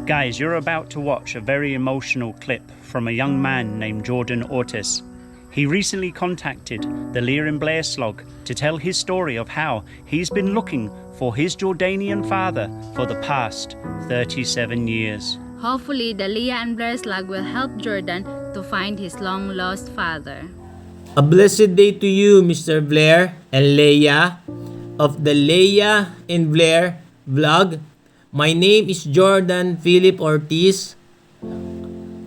Guys, you're about to watch a very emotional clip from a young man named Jordan Ortiz. He recently contacted the Leah and Blair Slog to tell his story of how he's been looking for his Jordanian father for the past 37 years. Hopefully, the Leah and Blair Slog will help Jordan to find his long-lost father. A blessed day to you, Mr. Blair and Leah of the Leah and Blair vlog. My name is Jordan Philip Ortiz,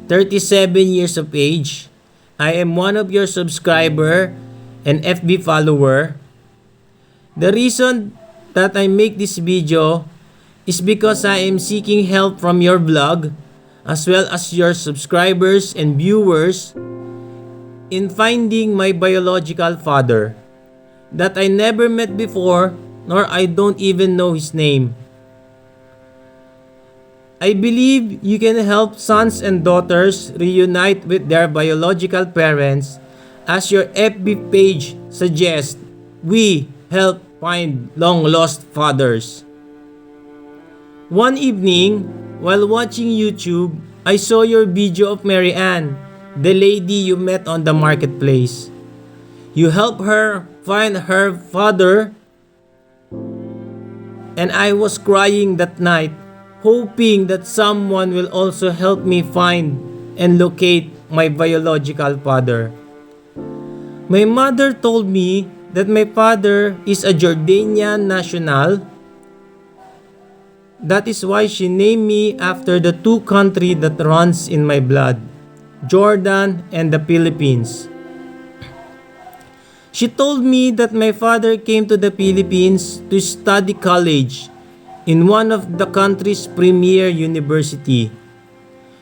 37 years of age. I am one of your subscriber and FB follower. The reason that I make this video is because I am seeking help from your vlog as well as your subscribers and viewers in finding my biological father that I never met before, nor I don't even know his name. I believe you can help sons and daughters reunite with their biological parents as your FB page suggests. We help find long-lost fathers. One evening, while watching YouTube, I saw your video of Mary Ann, the lady you met on the marketplace. You help her find her father, and I was crying that night, hoping that someone will also help me find and locate my biological father. My mother told me that my father is a Jordanian national. That is why she named me after the two countries that runs in my blood, Jordan and the Philippines. She told me that my father came to the Philippines to study college in one of the country's premier university.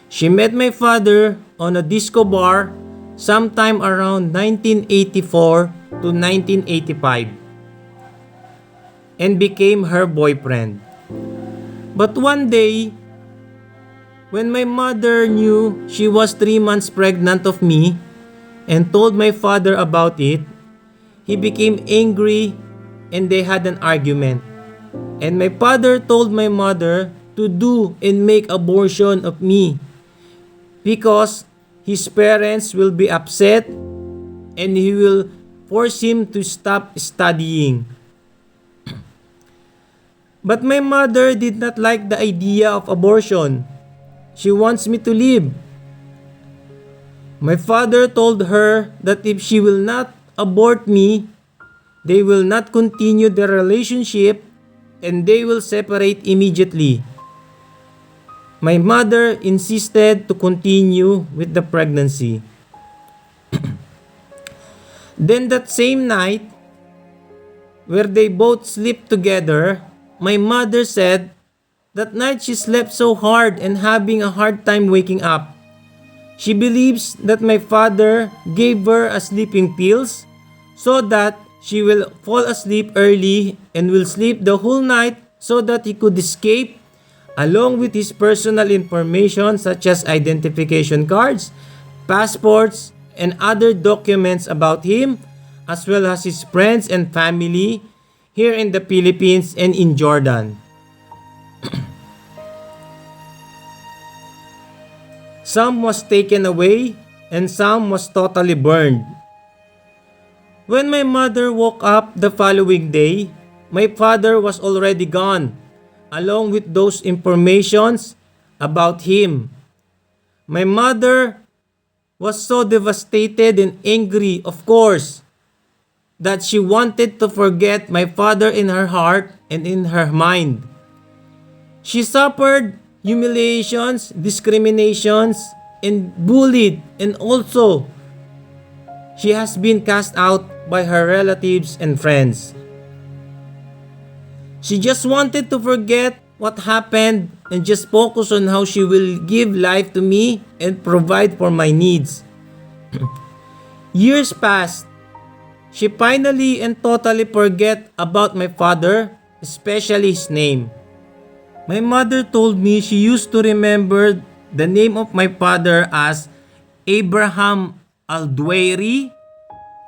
She met my father on a disco bar sometime around 1984 to 1985 and became her boyfriend. But one day, when my mother knew she was 3 months pregnant of me and told my father about it, he became angry and they had an argument. And my father told my mother to do and make abortion of me because his parents will be upset and he will force him to stop studying. But my mother did not like the idea of abortion. She wants me to live. My father told her that if she will not abort me, they will not continue the relationship and they will separate immediately. My mother insisted to continue with the pregnancy. Then that same night, where they both slept together, my mother said that night she slept so hard and having a hard time waking up. She believes that my father gave her a sleeping pills so that she will fall asleep early and will sleep the whole night so that he could escape along with his personal information such as identification cards, passports, and other documents about him as well as his friends and family here in the Philippines and in Jordan. Some was taken away and some was totally burned. When my mother woke up the following day, my father was already gone, along with those informations about him. My mother was so devastated and angry, of course, that she wanted to forget my father in her heart and in her mind. She suffered humiliations, discriminations, and bullied, and also she has been cast out by her relatives and friends. She just wanted to forget what happened and just focus on how she will give life to me and provide for my needs. Years passed. She finally and totally forget about my father, especially his name. My mother told me she used to remember the name of my father as Abraham Al-Duwairi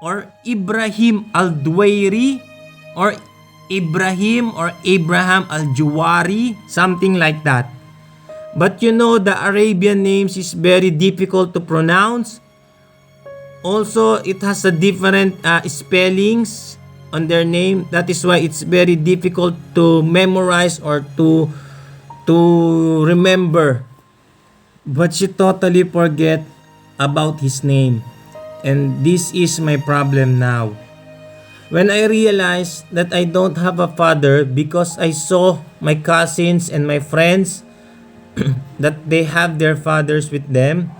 or Ibrahim Al-Duwairi or Ibrahim or Abraham Al-Juwari, something like that. But you know, the Arabian names is very difficult to pronounce. Also, it has a different spellings on their name. That is why it's very difficult to memorize or to remember. But she totally forget about his name. And this is my problem now. When I realized that I don't have a father because I saw my cousins and my friends that they have their fathers with them,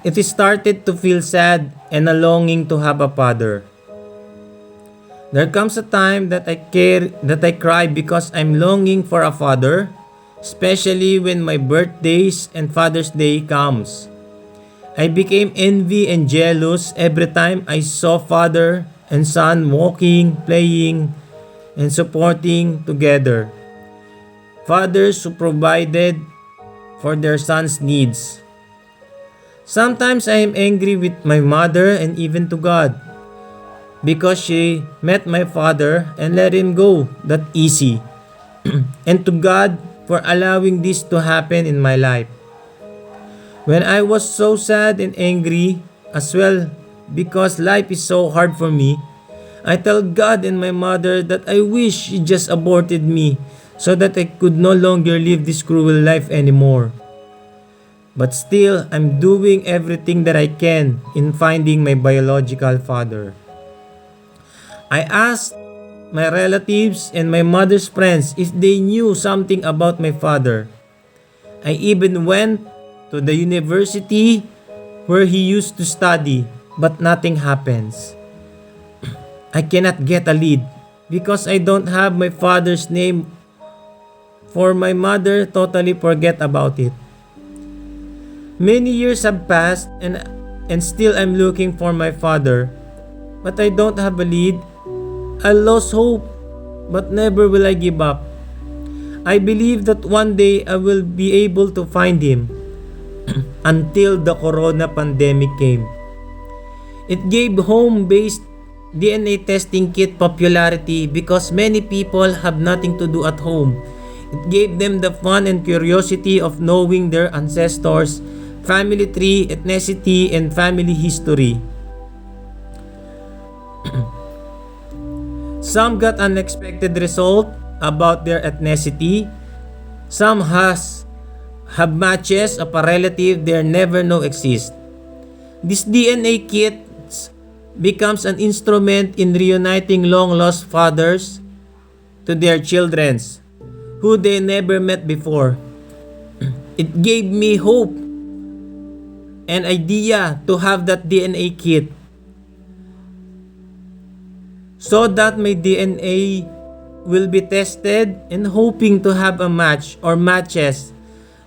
it started to feel sad and a longing to have a father. There comes a time that I cry because I'm longing for a father, especially when my birthdays and Father's Day comes. I became envy and jealous every time I saw father and son walking, playing, and supporting together. Fathers who provided for their sons' needs. Sometimes I am angry with my mother and even to God because she met my father and let him go that easy. And to God for allowing this to happen in my life. When I was so sad and angry as well because life is so hard for me, I tell God and my mother that I wish she just aborted me so that I could no longer live this cruel life anymore. But still, I'm doing everything that I can in finding my biological father. I asked my relatives and my mother's friends if they knew something about my father. I even went to the university where he used to study, but nothing happens. I cannot get a lead because I don't have my father's name, for my mother totally forget about it. Many years have passed and still I'm looking for my father, but I don't have a lead. I lost hope, but never will I give up. I believe that one day I will be able to find him until the corona pandemic came. It gave home-based DNA testing kit popularity because many people have nothing to do at home. It gave them the fun and curiosity of knowing their ancestors, family tree, ethnicity, and family history. Some got unexpected result about their ethnicity. Some have matches of a relative they never know exist. This DNA kits becomes an instrument in reuniting long-lost fathers to their children who they never met before. It gave me hope and idea to have that DNA kit so that my DNA will be tested and hoping to have a match or matches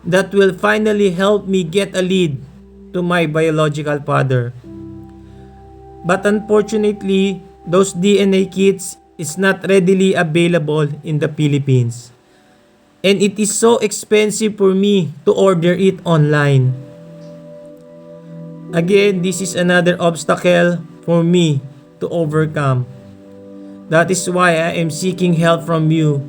that will finally help me get a lead to my biological father. But unfortunately, those DNA kits is not readily available in the Philippines. And it is so expensive for me to order it online. Again, this is another obstacle for me to overcome. That is why I am seeking help from you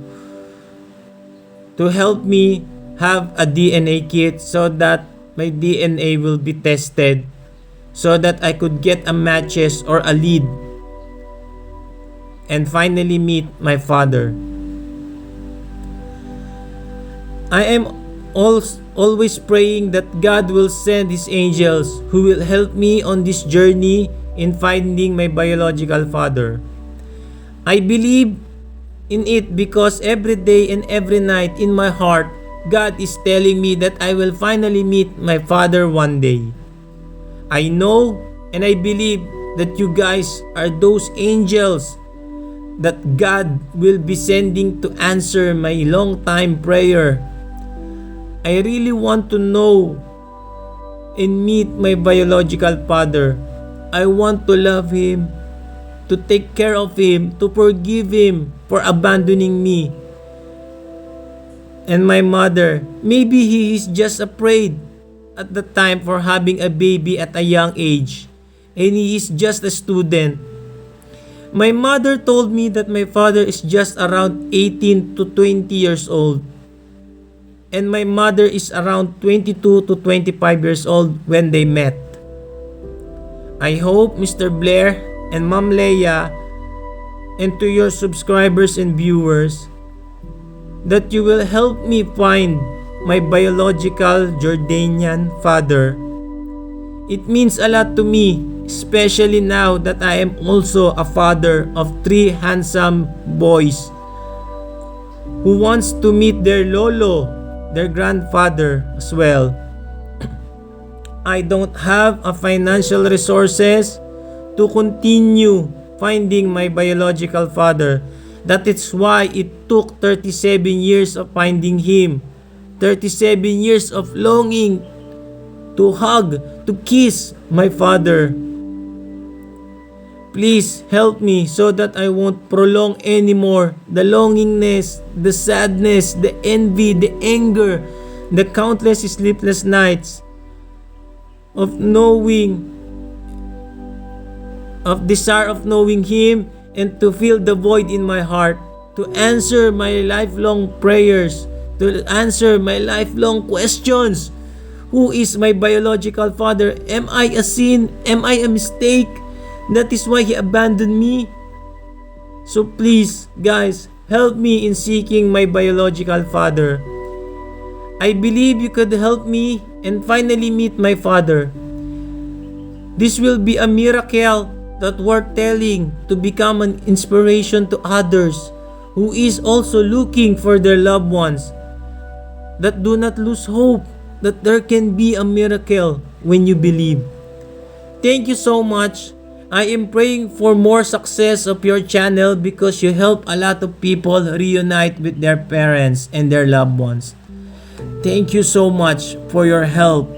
to help me have a DNA kit so that my DNA will be tested so that I could get a matches or a lead and finally meet my father. I am always praying that God will send His angels who will help me on this journey in finding my biological father. I believe in it because every day and every night in my heart, God is telling me that I will finally meet my father one day. I know and I believe that you guys are those angels that God will be sending to answer my long time prayer. I really want to know and meet my biological father. I want to love him, to take care of him, to forgive him for abandoning me. And my mother, maybe he is just afraid at the time for having a baby at a young age, and he is just a student. My mother told me that my father is just around 18 to 20 years old. and my mother is around 22 to 25 years old when they met. I hope Mr. Blair and Ma'am Leah, and to your subscribers and viewers, that you will help me find my biological Jordanian father. It means a lot to me, especially now that I am also a father of 3 handsome boys who wants to meet their lolo, their grandfather as well. I don't have a financial resources to continue finding my biological father. That is why it took 37 years of finding him. 37 years of longing to hug, to kiss my father. Please help me so that I won't prolong anymore the longingness, the sadness, the envy, the anger, the countless sleepless nights of desire of knowing him, and to fill the void in my heart, to answer my lifelong prayers, to answer my lifelong questions. Who is my biological father? Am I a sin? Am I a mistake? That is why he abandoned me. So please, guys, help me in seeking my biological father. I believe you could help me and finally meet my father. This will be a miracle that worth telling, to become an inspiration to others who is also looking for their loved ones. That do not lose hope that there can be a miracle when you believe. Thank you so much. I am praying for more success of your channel because you help a lot of people reunite with their parents and their loved ones. Thank you so much for your help.